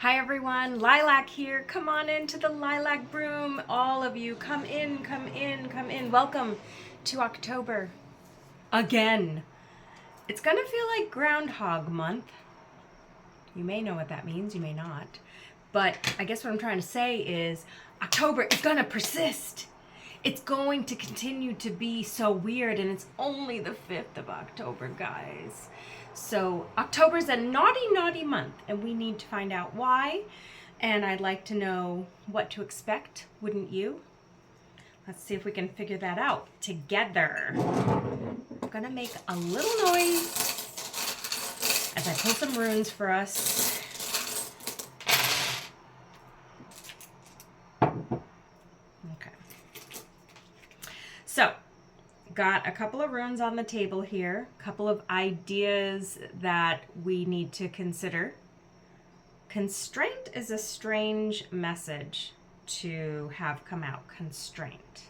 Hi everyone, Lilac here. Come on into the Lilac Room. All of you, come in, come in, come in. Welcome to October. Again. It's gonna feel like Groundhog Month. You may know what that means, you may not. But I guess what I'm trying to say is October is gonna persist. It's going to continue to be so weird, and it's only the 5th of October, guys. So October's a naughty, naughty month, and we need to find out why. And I'd like to know what to expect, wouldn't you? Let's see if we can figure that out together. I'm gonna make a little noise as I pull some runes for us. Okay. So, got a couple of runes on the table here, a couple of ideas that we need to consider. Constraint is a strange message to have come out, constraint.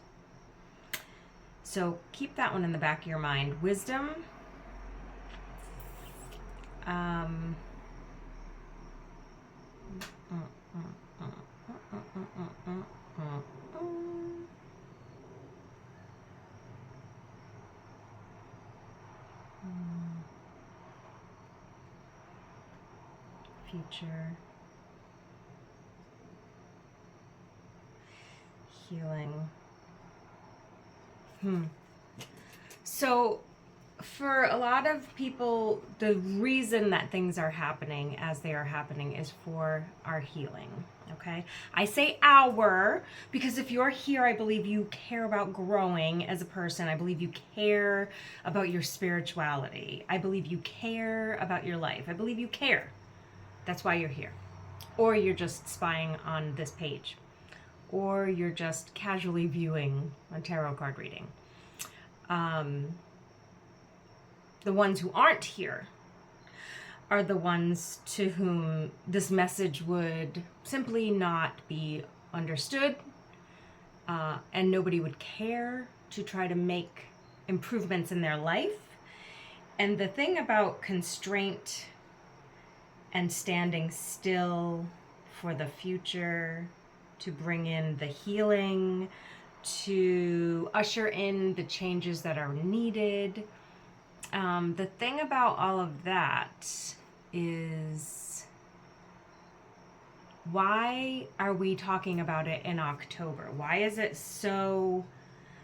So keep that one in the back of your mind. Wisdom, future, healing. So for a lot of people, the reason that things are happening as they are happening is for our healing. Okay, I say our because if you're here, I believe you care about growing as a person. I believe you care about your spirituality. I believe you care about your life. I believe you care. That's why you're here. Or you're just spying on this page. Or you're just casually viewing a tarot card reading. The ones who aren't here are the ones to whom this message would simply not be understood, and nobody would care to try to make improvements in their life. And the thing about constraint and standing still for the future, to bring in the healing, to usher in the changes that are needed. The thing about all of that is, why are we talking about it in October? Why is it so,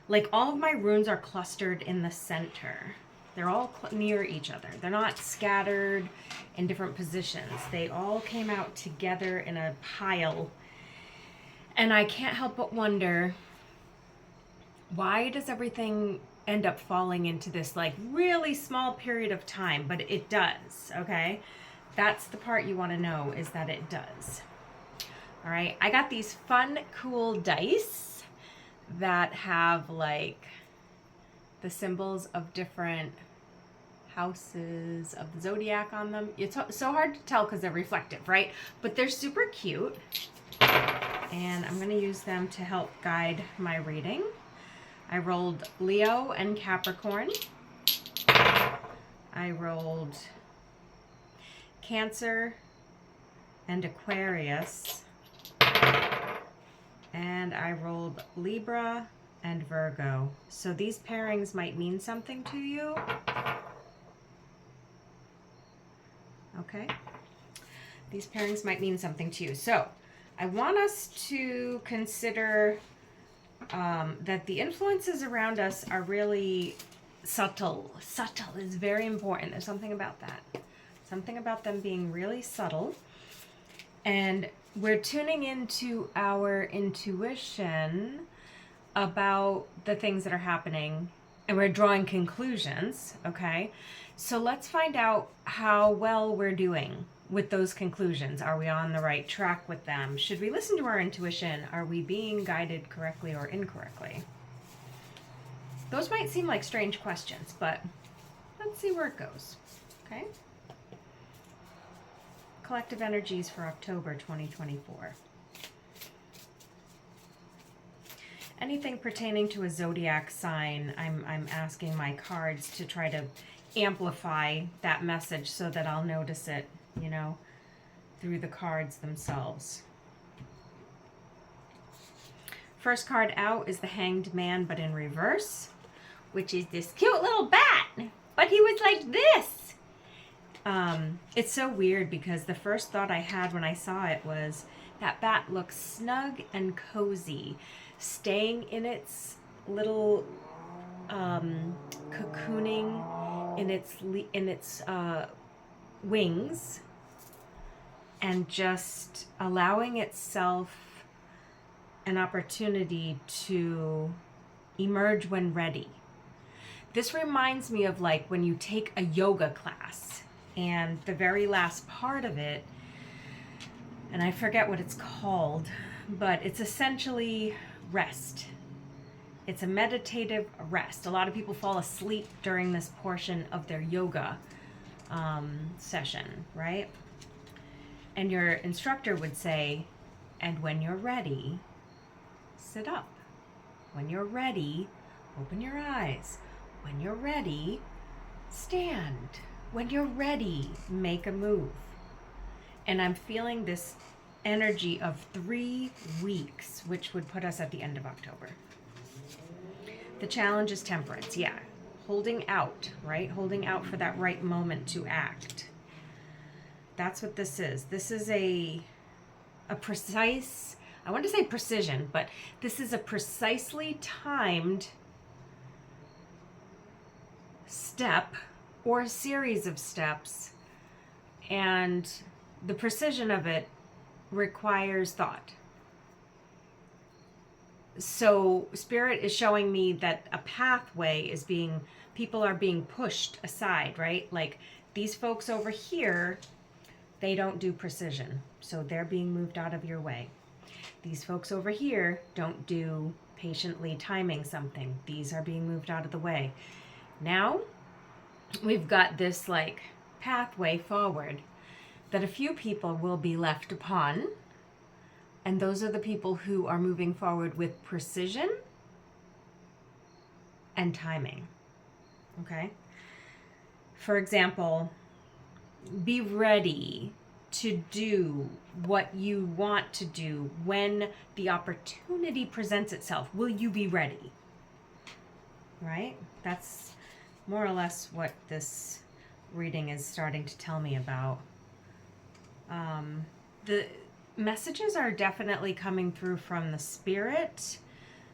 like, all of my runes are clustered in the center. They're all near each other. They're not scattered in different positions. They all came out together in a pile. And I can't help but wonder, why does everything end up falling into this like really small period of time? But it does, okay? That's the part you want to know, is that it does. All right, I got these fun, cool dice that have like the symbols of different houses of the zodiac on them. It's so hard to tell because they're reflective, right? But they're super cute. And I'm going to use them to help guide my reading. I rolled Leo and Capricorn. I rolled Cancer and Aquarius. And I rolled Libra and Virgo. So these pairings might mean something to you. Okay. These pairings might mean something to you. So I want us to consider that the influences around us are really subtle. Subtle is very important. There's something about that. Something about them being really subtle. And we're tuning into our intuition about the things that are happening, and we're drawing conclusions, okay? So let's find out how well we're doing with those conclusions. Are we on the right track with them? Should we listen to our intuition? Are we being guided correctly or incorrectly? Those might seem like strange questions, but let's see where it goes, okay? Collective energies for October 2024. Anything pertaining to a zodiac sign, I'm asking my cards to try to amplify that message so that I'll notice it, you know. through the cards themselves. First card out is the Hanged Man, but in reverse, which is this cute little bat, but he was like this. It's so weird because the first thought I had when I saw it was that bat looks snug and cozy, staying in its little cocooning in its wings, and just allowing itself an opportunity to emerge when ready. This reminds me of like when you take a yoga class and the very last part of it, and I forget what it's called, but it's essentially rest. It's a meditative rest. A lot of people fall asleep during this portion of their yoga session, right? And your instructor would say, and when you're ready, sit up. When you're ready, open your eyes. When you're ready, stand. When you're ready, make a move. And I'm feeling this energy of 3 weeks, which would put us at the end of October. The challenge is temperance, yeah. Holding out, right? Holding out for that right moment to act. That's what this is. This is a precise, I want to say precision, but this is a precisely timed step or a series of steps, and the precision of it requires thought. So Spirit is showing me that a pathway is people are being pushed aside, right? Like these folks over here, they don't do precision, so they're being moved out of your way. These folks over here don't do patiently timing something. These are being moved out of the way. Now we've got this like pathway forward that a few people will be left upon, and those are the people who are moving forward with precision and timing. Okay? For example, be ready to do what you want to do when the opportunity presents itself. Will you be ready? Right? That's more or less what this reading is starting to tell me about. The messages are definitely coming through from the spirit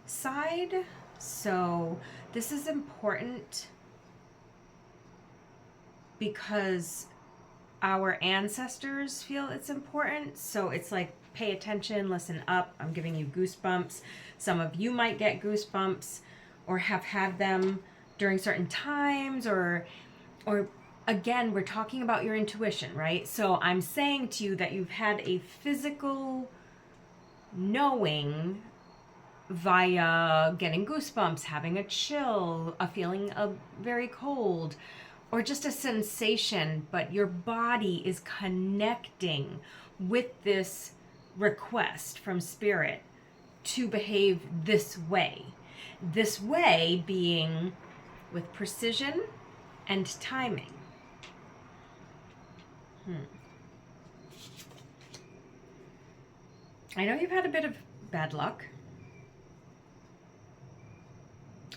side. So this is important because our ancestors feel it's important. So it's like, pay attention, listen up. I'm giving you goosebumps. Some of you might get goosebumps or have had them during certain times, or again, we're talking about your intuition, right? So I'm saying to you that you've had a physical knowing via getting goosebumps, having a chill, a feeling of very cold, or just a sensation, but your body is connecting with this request from Spirit to behave this way. This way being with precision and timing. I know you've had a bit of bad luck,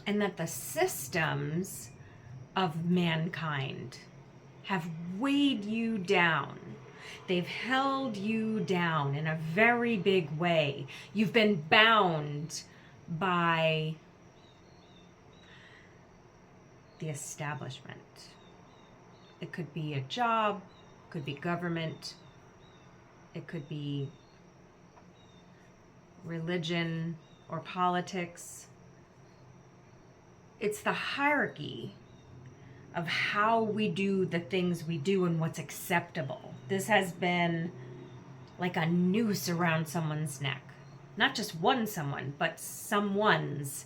and that the systems of mankind have weighed you down. They've held you down in a very big way. You've been bound by the establishment. It could be a job, could be government, it could be religion or politics. It's the hierarchy of how we do the things we do and what's acceptable. This has been like a noose around someone's neck. Not just one someone, but someone's.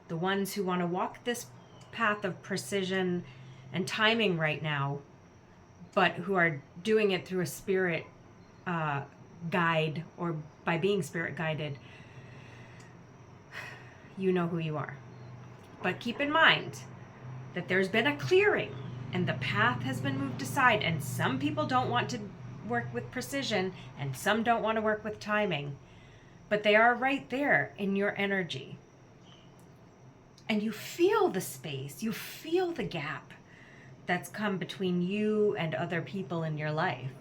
The ones who want to walk this path of precision and timing right now, but who are doing it through a spirit guide, or by being spirit guided. You know who you are. But keep in mind that there's been a clearing and the path has been moved aside, and some people don't want to work with precision and some don't want to work with timing. But they are right there in your energy. And you feel the space, you feel the gap that's come between you and other people in your life.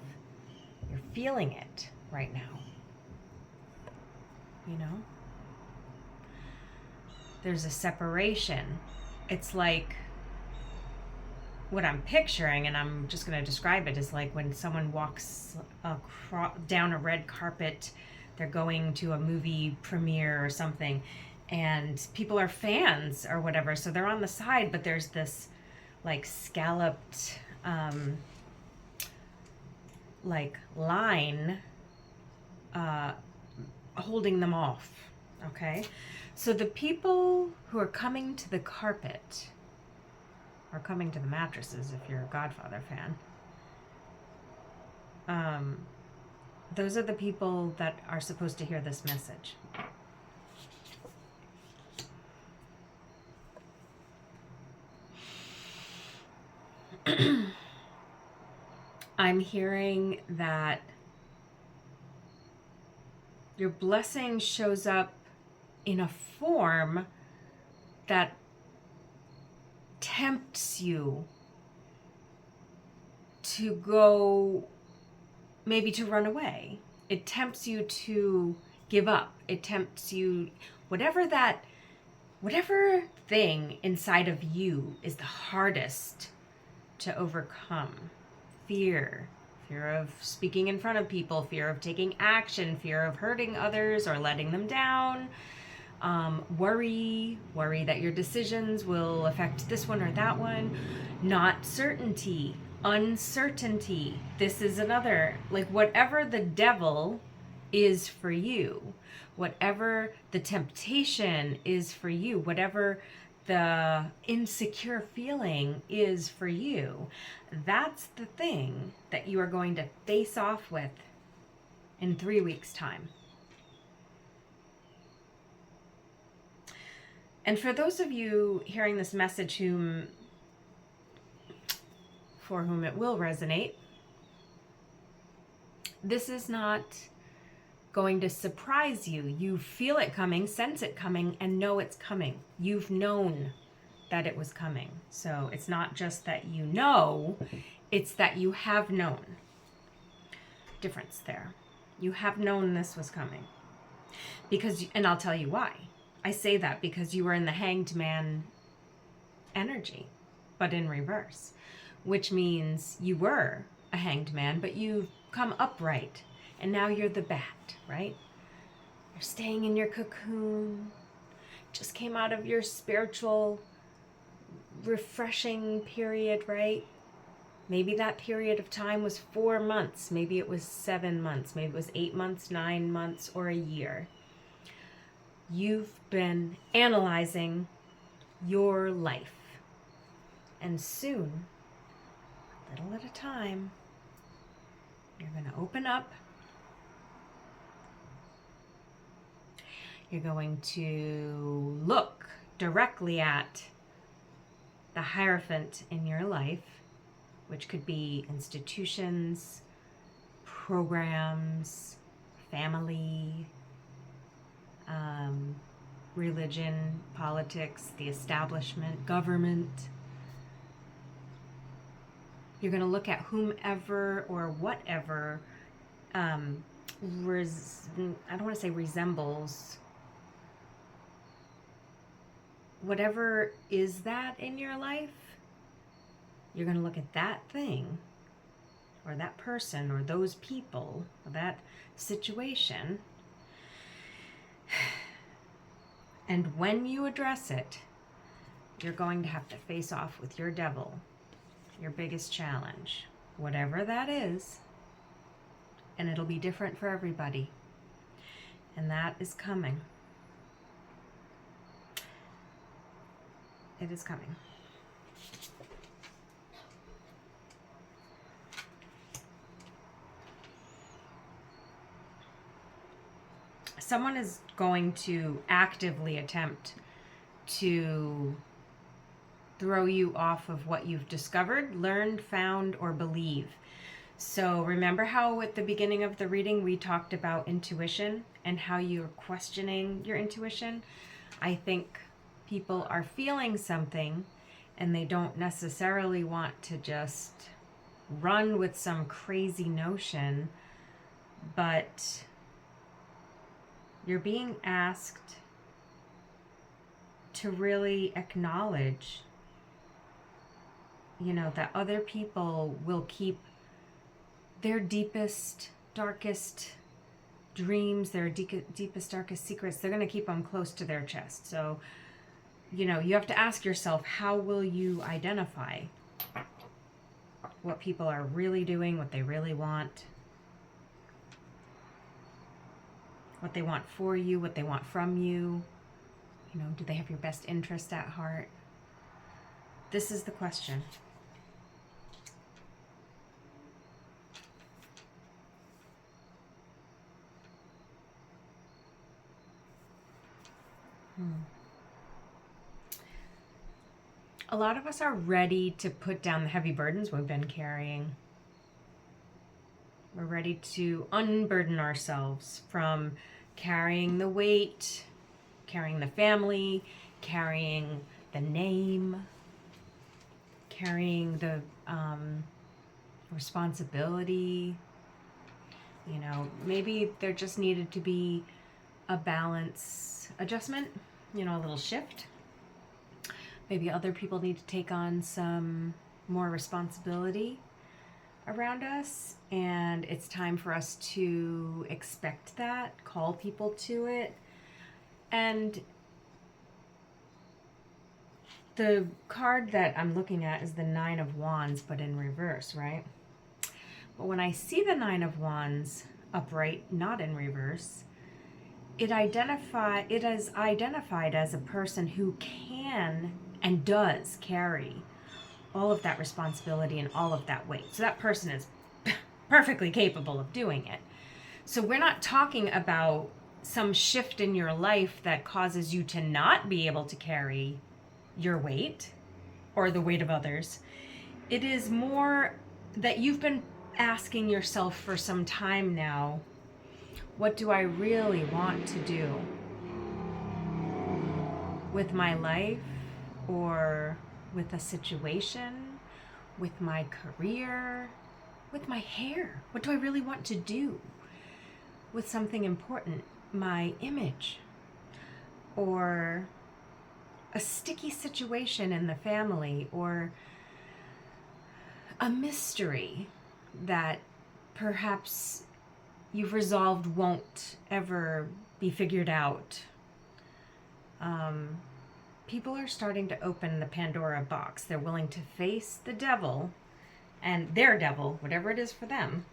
You're feeling it right now. You know? There's a separation. It's like what I'm picturing, and I'm just going to describe it, is like when someone walks down a red carpet, they're going to a movie premiere or something, and people are fans or whatever, so they're on the side, but there's this like scalloped like line holding them off. Okay, so the people who are coming to the carpet are coming to the mattresses if you're a Godfather fan. Those are the people that are supposed to hear this message. I'm hearing that your blessing shows up in a form that tempts you to go, maybe to run away. It tempts you to give up. It tempts you, whatever thing inside of you is the hardest to overcome. Fear of speaking in front of people, fear of taking action, fear of hurting others or letting them down, worry that your decisions will affect this one or that one, not certainty, uncertainty. This is another, like whatever the devil is for you, whatever the temptation is for you, whatever the insecure feeling is for you, that's the thing that you are going to face off with in 3 weeks' time. And for those of you hearing this message for whom it will resonate, this is not going to surprise you. You feel it coming, sense it coming, and know it's coming. You've known that it was coming. So it's not just that you know, it's that you have known. Difference there. You have known this was coming. And I'll tell you why. I say that because you were in the hanged man energy, but in reverse, which means you were a hanged man, but you've come upright. And now you're the bat, right? You're staying in your cocoon. Just came out of your spiritual refreshing period, right? Maybe that period of time was 4 months. Maybe it was 7 months. Maybe it was 8 months, 9 months, or a year. You've been analyzing your life. And soon, little at a time, you're going to open up. You're going to look directly at the Hierophant in your life, which could be institutions, programs, family, religion, politics, the establishment, government. You're going to look at whomever or whatever, I don't want to say resembles, whatever is that in your life. You're going to look at that thing or that person or those people or that situation. And when you address it, you're going to have to face off with your devil, your biggest challenge, whatever that is. And it'll be different for everybody. And that is coming. It is coming. Someone is going to actively attempt to throw you off of what you've discovered, learned, found, or believe. So remember how at the beginning of the reading we talked about intuition and how you're questioning your intuition? I think people are feeling something and they don't necessarily want to just run with some crazy notion, but you're being asked to really acknowledge, that other people will keep their deepest, darkest dreams, their deepest, darkest secrets, they're going to keep them close to their chest. So, you have to ask yourself, how will you identify what people are really doing, what they really want, what they want for you, what they want from you? Do they have your best interest at heart? This is the question. A lot of us are ready to put down the heavy burdens we've been carrying. We're ready to unburden ourselves from carrying the weight, carrying the family, carrying the name, carrying the responsibility. Maybe there just needed to be a balance adjustment, a little shift. Maybe other people need to take on some more responsibility around us, and it's time for us to expect that, call people to it. And the card that I'm looking at is the Nine of Wands, but in reverse, right? But when I see the Nine of Wands upright, not in reverse, it is identified as a person who can and does carry all of that responsibility and all of that weight. So that person is perfectly capable of doing it. So we're not talking about some shift in your life that causes you to not be able to carry your weight or the weight of others. It is more that you've been asking yourself for some time now, what do I really want to do with my life, or with a situation, with my career, with my hair? What do I really want to do with something important? My image, or a sticky situation in the family, or a mystery that perhaps you've resolved won't ever be figured out. People are starting to open the Pandora box. They're willing to face the devil and their devil, whatever it is for them.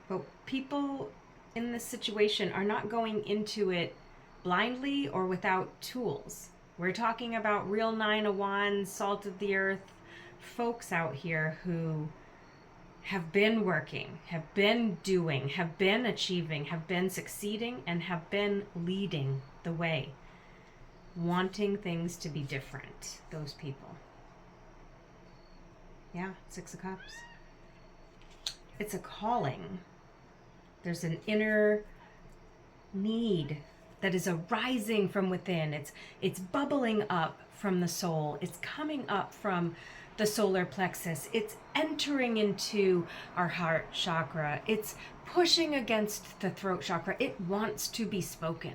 But people in this situation are not going into it blindly or without tools. We're talking about real Nine of Wands, salt of the earth folks out here who have been working, have been doing, have been achieving, have been succeeding, and have been leading the way, wanting things to be different. Those people. Yeah, Six of Cups. It's a calling. There's an inner need that is arising from within. It's bubbling up from the soul. It's coming up from the solar plexus. It's entering into our heart chakra. It's pushing against the throat chakra. It wants to be spoken.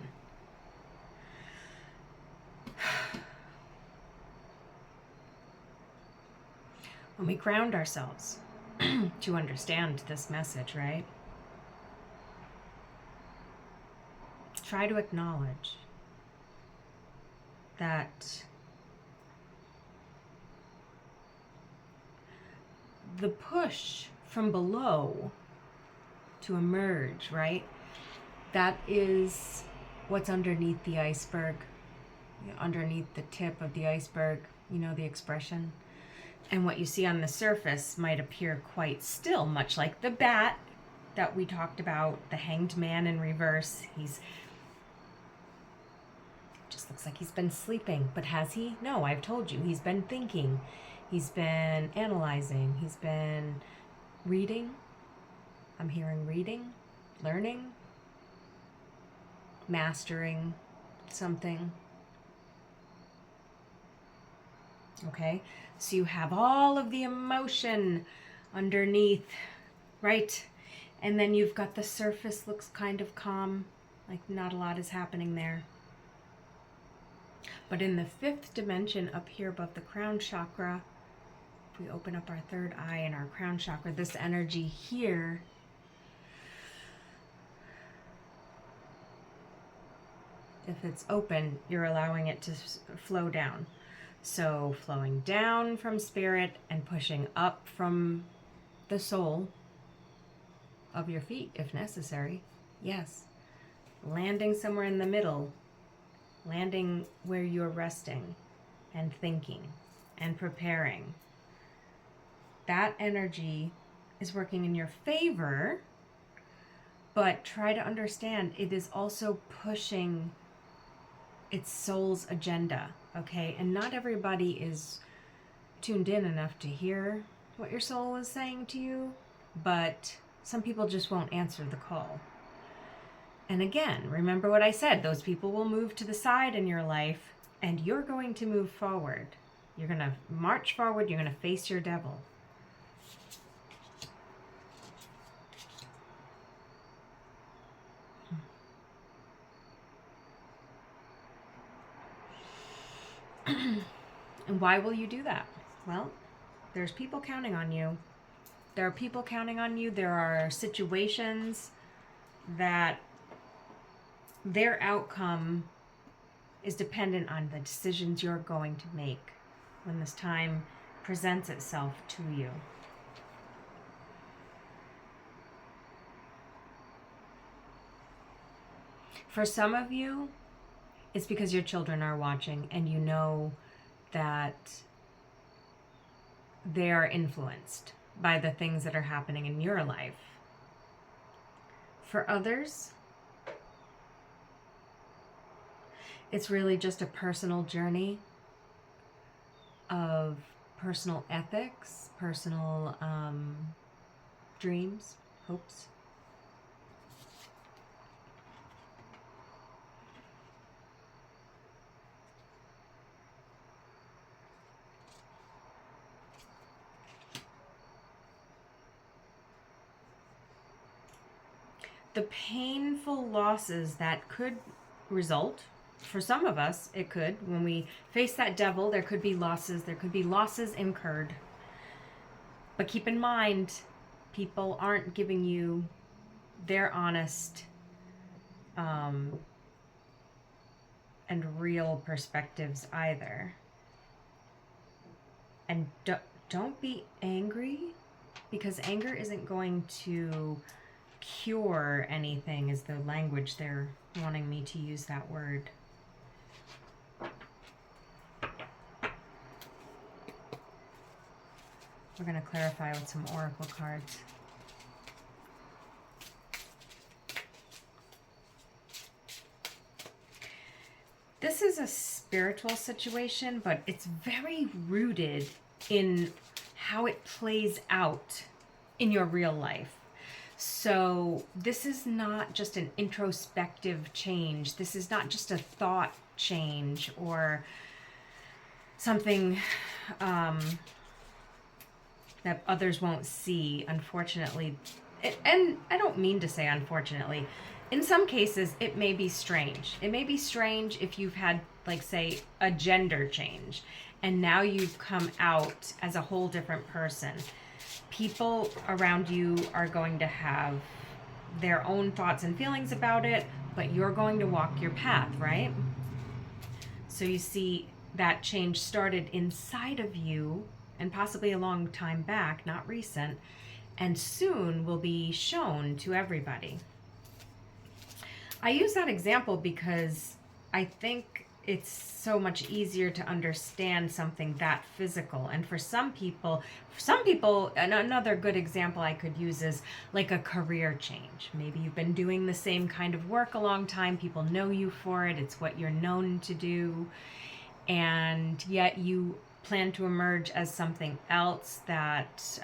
When we ground ourselves to understand this message, right? Try to acknowledge that the push from below to emerge, right? That is what's underneath the iceberg, underneath the tip of the iceberg, the expression. And what you see on the surface might appear quite still, much like the bat that we talked about, the hanged man in reverse. Just looks like he's been sleeping. But has he? No, I've told you. He's been thinking. He's been analyzing. He's been Reading. I'm hearing reading, learning, mastering something. Okay, so you have all of the emotion underneath, right? And then you've got the surface looks kind of calm, like not a lot is happening there. But in the fifth dimension up here above the crown chakra, if we open up our third eye and our crown chakra, this energy here if it's open, you're allowing it to flow down. So flowing down from spirit and pushing up from the sole of your feet if necessary. Yes. Landing somewhere in the middle. Landing where you're resting and thinking and preparing. That energy is working in your favor, but try to understand it is also pushing its soul's agenda, okay? And not everybody is tuned in enough to hear what your soul is saying to you, but some people just won't answer the call. And again, remember what I said, those people will move to the side in your life and you're going to move forward. You're going to march forward, you're going to face your devil. And why will you do that? Well, there's people counting on you. There are people counting on you. There are situations that their outcome is dependent on the decisions you're going to make when this time presents itself to you. For some of you, it's because your children are watching and you know that they are influenced by the things that are happening in your life. For others, it's really just a personal journey of personal ethics, personal dreams, hopes. The painful losses that could result, for some of us, it could. When we face that devil, there could be losses. There could be losses incurred. But keep in mind, people aren't giving you their honest and real perspectives either. And don't be angry, because anger isn't going to cure anything, is the language they're wanting me to use that word. We're going to clarify with some oracle cards. This is a spiritual situation, but it's very rooted in how it plays out in your real life. So this is not just an introspective change. This is not just a thought change or something that others won't see, unfortunately. And I don't mean to say unfortunately. In some cases, it may be strange. It may be strange if you've had, like, say, a gender change, and now you've come out as a whole different person. People around you are going to have their own thoughts and feelings about it, but you're going to walk your path, right? So you see, that change started inside of you, and possibly a long time back, not recent, and soon will be shown to everybody. I use that example because I think it's so much easier to understand something that physical. And for some people, another good example I could use is like a career change. Maybe you've been doing the same kind of work a long time. People know you for it. It's what you're known to do. And yet you plan to emerge as something else that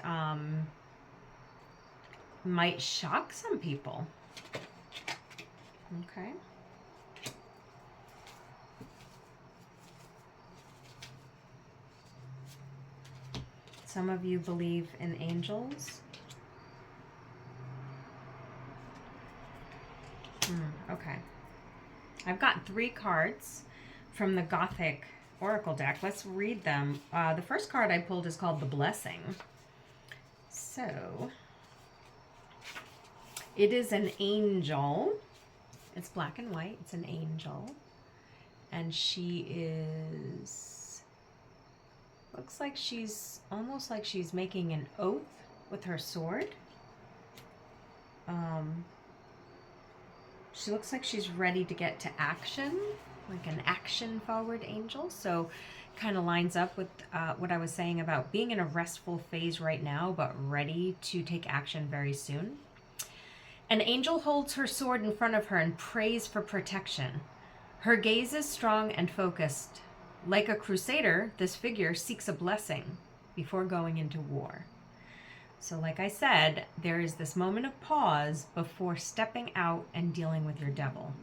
might shock some people. Okay. Some of you believe in angels. Okay. I've got 3 cards from the Gothic Oracle deck. Let's read them. The first card I pulled is called the Blessing. So, it is an angel. It's black and white. It's an angel. And she is, looks like she's, almost like she's making an oath with her sword. She looks like she's ready to get to action, like an action-forward angel. So kind of lines up with what I was saying about being in a restful phase right now, but ready to take action very soon. An angel holds her sword in front of her and prays for protection. Her gaze is strong and focused. Like a crusader, this figure seeks a blessing before going into war. So like I said, there is this moment of pause before stepping out and dealing with your devil.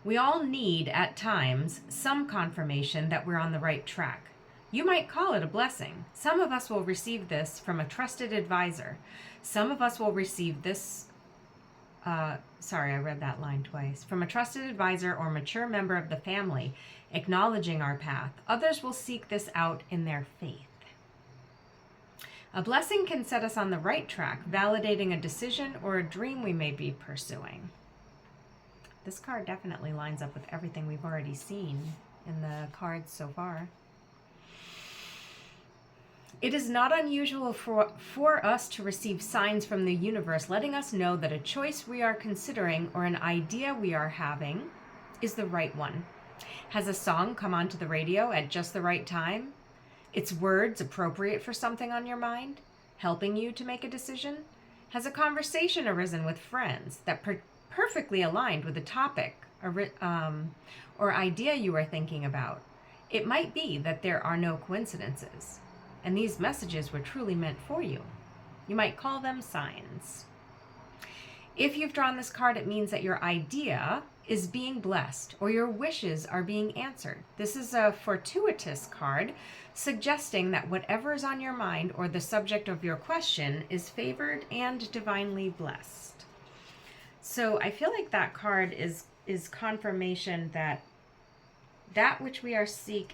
We all need, at times, some confirmation that we're on the right track. You might call it a blessing. Some of us will receive this from a trusted advisor. Some of us will receive this, sorry, I read that line twice. From a trusted advisor or mature member of the family, acknowledging our path. Others will seek this out in their faith. A blessing can set us on the right track, validating a decision or a dream we may be pursuing. This card definitely lines up with everything we've already seen in the cards so far. It is not unusual for us to receive signs from the universe letting us know that a choice we are considering or an idea we are having is the right one. Has a song come onto the radio at just the right time? Its words appropriate for something on your mind, helping you to make a decision? Has a conversation arisen with friends that perfectly aligned with the topic or idea you are thinking about? It might be that there are no coincidences, and these messages were truly meant for you. You might call them signs. If you've drawn this card, it means that your idea is being blessed or your wishes are being answered. This is a fortuitous card, suggesting that whatever is on your mind or the subject of your question is favored and divinely blessed. So I feel like that card is confirmation that that which we are seeking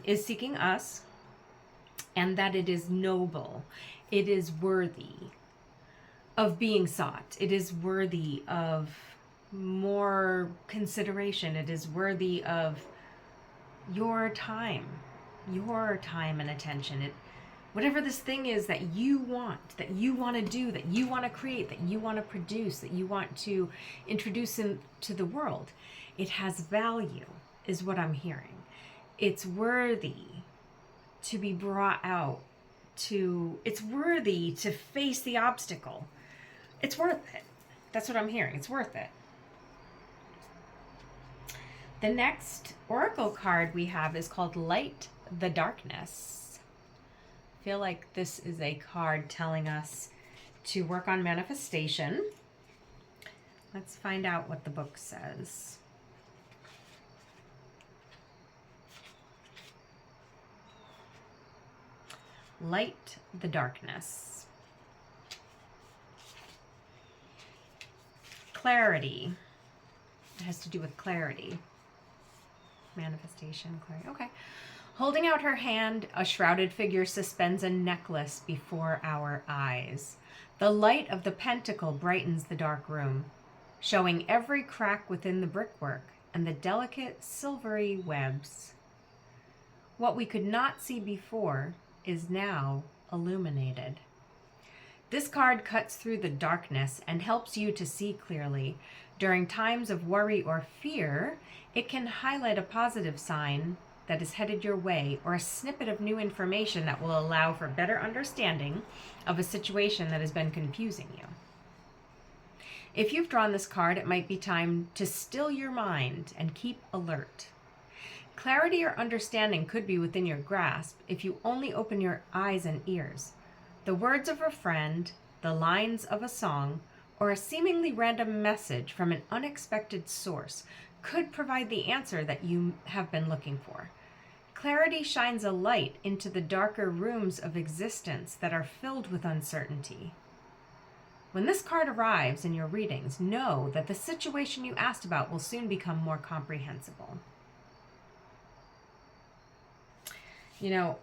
is seeking us, and that it is noble, it is worthy of being sought, it is worthy of more consideration, it is worthy of your time and attention. Whatever this thing is that you want to do, that you want to create, that you want to produce, that you want to introduce into the world, it has value, is what I'm hearing. It's worthy to be brought out, it's worthy to face the obstacle. It's worth it. That's what I'm hearing. It's worth it. The next oracle card we have is called Light the Darkness. I feel like this is a card telling us to work on manifestation. Let's find out what the book says. Light the Darkness. Clarity. It has to do with clarity. Manifestation, clarity. Okay. Holding out her hand, a shrouded figure suspends a necklace before our eyes. The light of the pentacle brightens the dark room, showing every crack within the brickwork and the delicate silvery webs. What we could not see before is now illuminated. This card cuts through the darkness and helps you to see clearly. During times of worry or fear, it can highlight a positive sign that is headed your way or a snippet of new information that will allow for better understanding of a situation that has been confusing you. If you've drawn this card, it might be time to still your mind and keep alert. Clarity or understanding could be within your grasp if you only open your eyes and ears. The words of a friend, the lines of a song, or a seemingly random message from an unexpected source could provide the answer that you have been looking for. Clarity shines a light into the darker rooms of existence that are filled with uncertainty. When this card arrives in your readings, know that the situation you asked about will soon become more comprehensible. You know,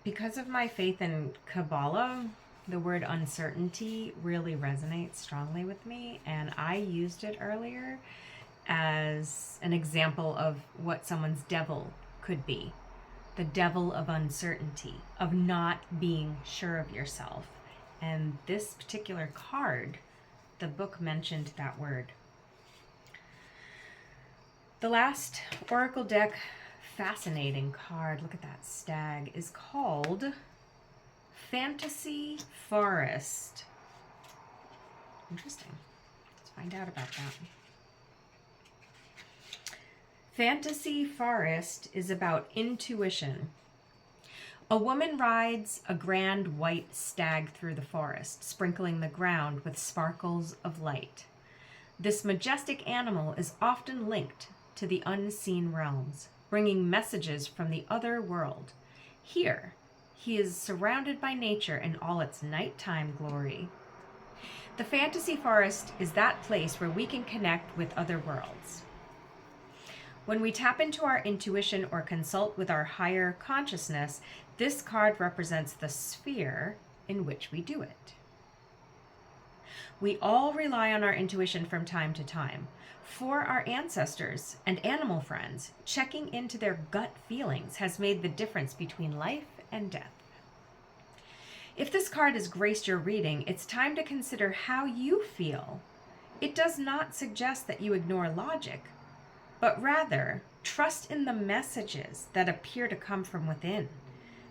because of my faith in Kabbalah, the word uncertainty really resonates strongly with me, and I used it earlier as an example of what someone's devil could be. The devil of uncertainty, of not being sure of yourself. And this particular card, the book mentioned that word. The last oracle deck, fascinating card, look at that stag, is called Fantasy Forest. Interesting. Let's find out about that. Fantasy Forest is about intuition. A woman rides a grand white stag through the forest, sprinkling the ground with sparkles of light. This majestic animal is often linked to the unseen realms, bringing messages from the other world. Here, he is surrounded by nature in all its nighttime glory. The Fantasy Forest is that place where we can connect with other worlds. When we tap into our intuition or consult with our higher consciousness, this card represents the sphere in which we do it. We all rely on our intuition from time to time. For our ancestors and animal friends, checking into their gut feelings has made the difference between life and death. If this card has graced your reading, it's time to consider how you feel. It does not suggest that you ignore logic, but rather trust in the messages that appear to come from within.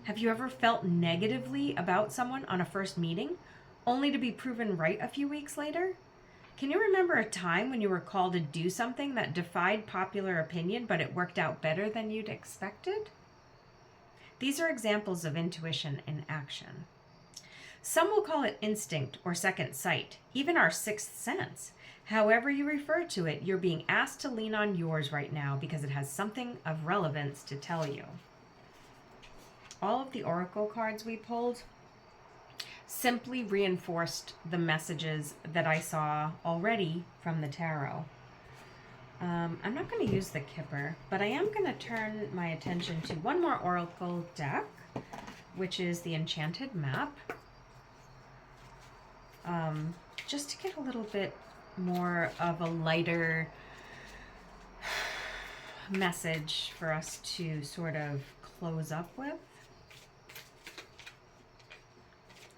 Have you ever felt negatively about someone on a first meeting, only to be proven right a few weeks later? Can you remember a time when you were called to do something that defied popular opinion, but it worked out better than you'd expected? These are examples of intuition in action. Some will call it instinct or second sight, even our sixth sense. However you refer to it, you're being asked to lean on yours right now because it has something of relevance to tell you. All of the oracle cards we pulled simply reinforced the messages that I saw already from the tarot. I'm not going to use the Kipper, but I am going to turn my attention to one more oracle deck, which is the Enchanted Map. Just to get a little bit more of a lighter message for us to sort of close up with.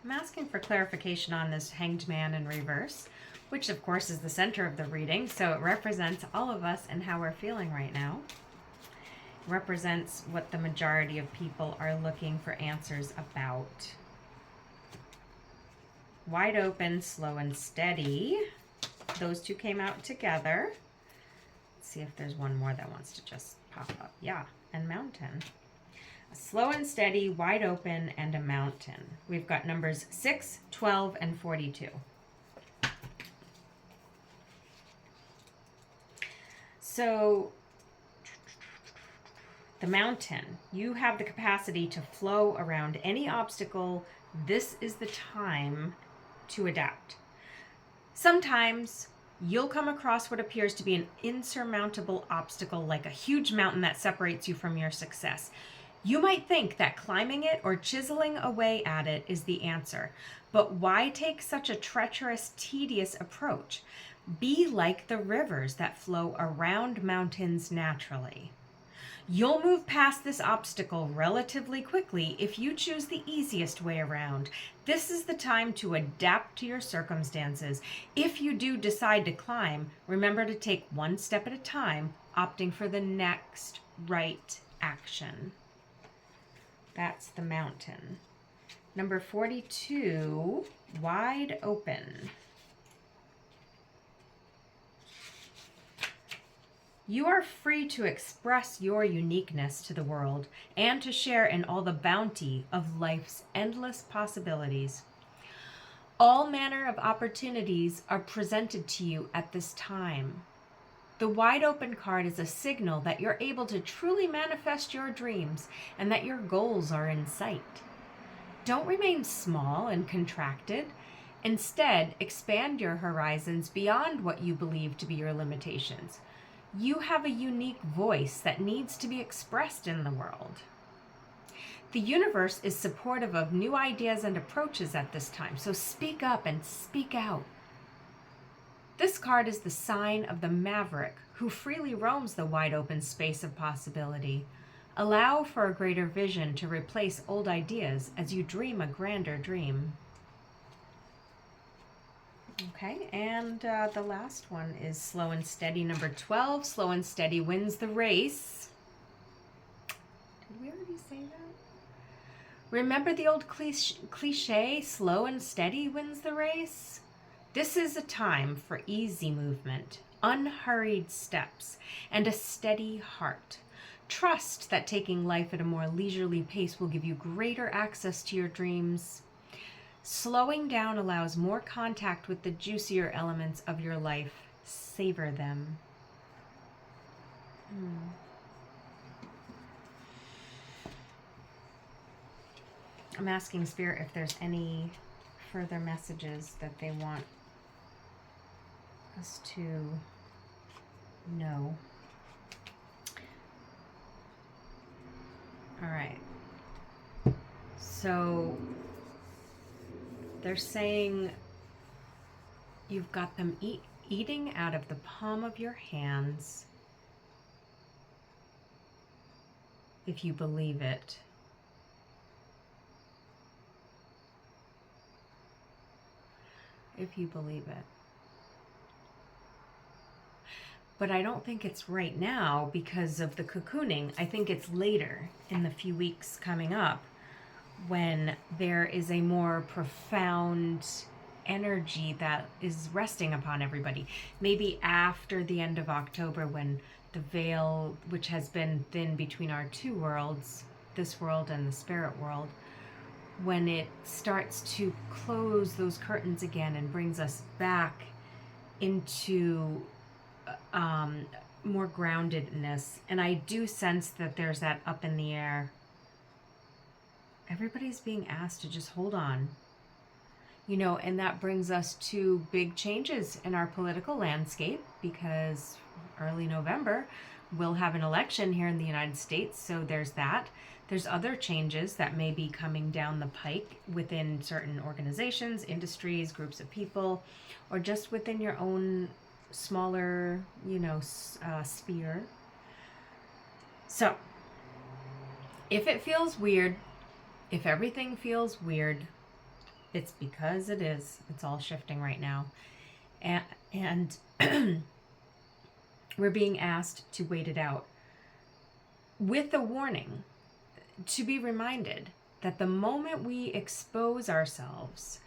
I'm asking for clarification on this Hanged Man in reverse, which of course is the center of the reading, so it represents all of us and how we're feeling right now. It represents what the majority of people are looking for answers about. Wide open, slow and steady. Those two came out together. Let's see if there's one more that wants to just pop up. Yeah, and mountain. A slow and steady, wide open, and a mountain. We've got numbers 6, 12, and 42. So, the mountain. You have the capacity to flow around any obstacle. This is the time to adapt. Sometimes you'll come across what appears to be an insurmountable obstacle, like a huge mountain that separates you from your success. You might think that climbing it or chiseling away at it is the answer, but why take such a treacherous, tedious approach? Be like the rivers that flow around mountains naturally. You'll move past this obstacle relatively quickly if you choose the easiest way around. This is the time to adapt to your circumstances. If you do decide to climb, remember to take one step at a time, opting for the next right action. That's the mountain. Number 42, wide open. You are free to express your uniqueness to the world and to share in all the bounty of life's endless possibilities. All manner of opportunities are presented to you at this time. The wide open card is a signal that you're able to truly manifest your dreams and that your goals are in sight. Don't remain small and contracted. Instead, expand your horizons beyond what you believe to be your limitations. You have a unique voice that needs to be expressed in the world. The universe is supportive of new ideas and approaches at this time, so speak up and speak out. This card is the sign of the maverick who freely roams the wide open space of possibility. Allow for a greater vision to replace old ideas as you dream a grander dream. Okay, and the last one is slow and steady, number 12. Slow and steady wins the race. Did we already say that? Remember the old cliche, slow and steady wins the race? This is a time for easy movement, unhurried steps, and a steady heart. Trust that taking life at a more leisurely pace will give you greater access to your dreams. Slowing down allows more contact with the juicier elements of your life. Savor them. I'm asking Spirit if there's any further messages that they want us to know. All right. So they're saying you've got them eating out of the palm of your hands, if you believe it. If you believe it. But I don't think it's right now because of the cocooning. I think it's later in the few weeks coming up when there is a more profound energy that is resting upon everybody. Maybe after the end of October, when the veil, which has been thin between our two worlds, this world and the spirit world, when it starts to close those curtains again and brings us back into more groundedness. And I do sense that there's that up in the air. Everybody's being asked to just hold on. You know, and that brings us to big changes in our political landscape, because early November we'll have an election here in the United States. So there's that. There's other changes that may be coming down the pike within certain organizations, industries, groups of people, or just within your own smaller, sphere. So if it feels weird, if everything feels weird, it's because it is. It's all shifting right now. And we're being asked to wait it out with a warning, to be reminded that the moment we expose ourselves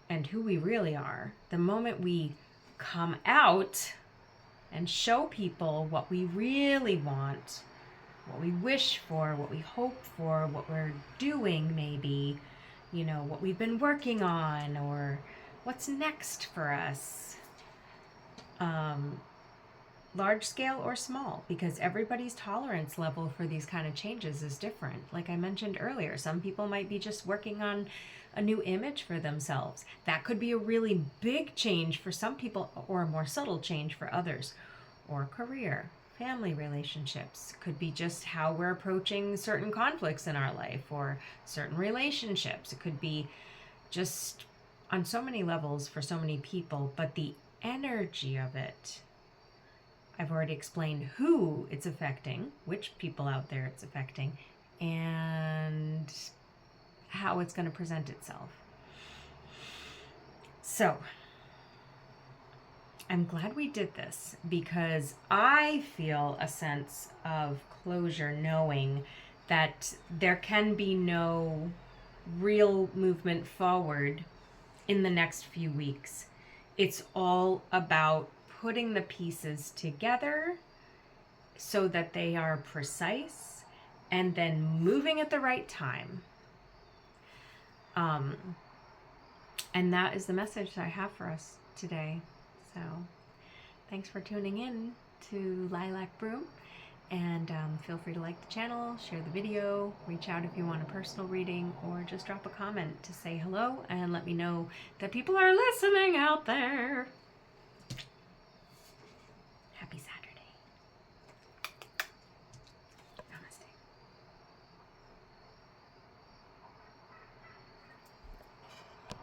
and who we really are, the moment we come out and show people what we really want, what we wish for, what we hope for, what we're doing maybe, what we've been working on, or what's next for us, large scale or small, because everybody's tolerance level for these kind of changes is different. Like I mentioned earlier, some people might be just working on a new image for themselves. That could be a really big change for some people, or a more subtle change for others. Or career, family relationships. Could be just how we're approaching certain conflicts in our life, or certain relationships. It could be just on so many levels for so many people, but the energy of it, I've already explained who it's affecting, which people out there it's affecting, and how it's going to present itself. So I'm glad we did this, because I feel a sense of closure, knowing that there can be no real movement forward in the next few weeks. It's all about putting the pieces together so that they are precise, and then moving at the right time. And that is the message that I have for us today. So thanks for tuning in to Lilac Broom. And feel free to like the channel, share the video, reach out if you want a personal reading, or just drop a comment to say hello and let me know that people are listening out there.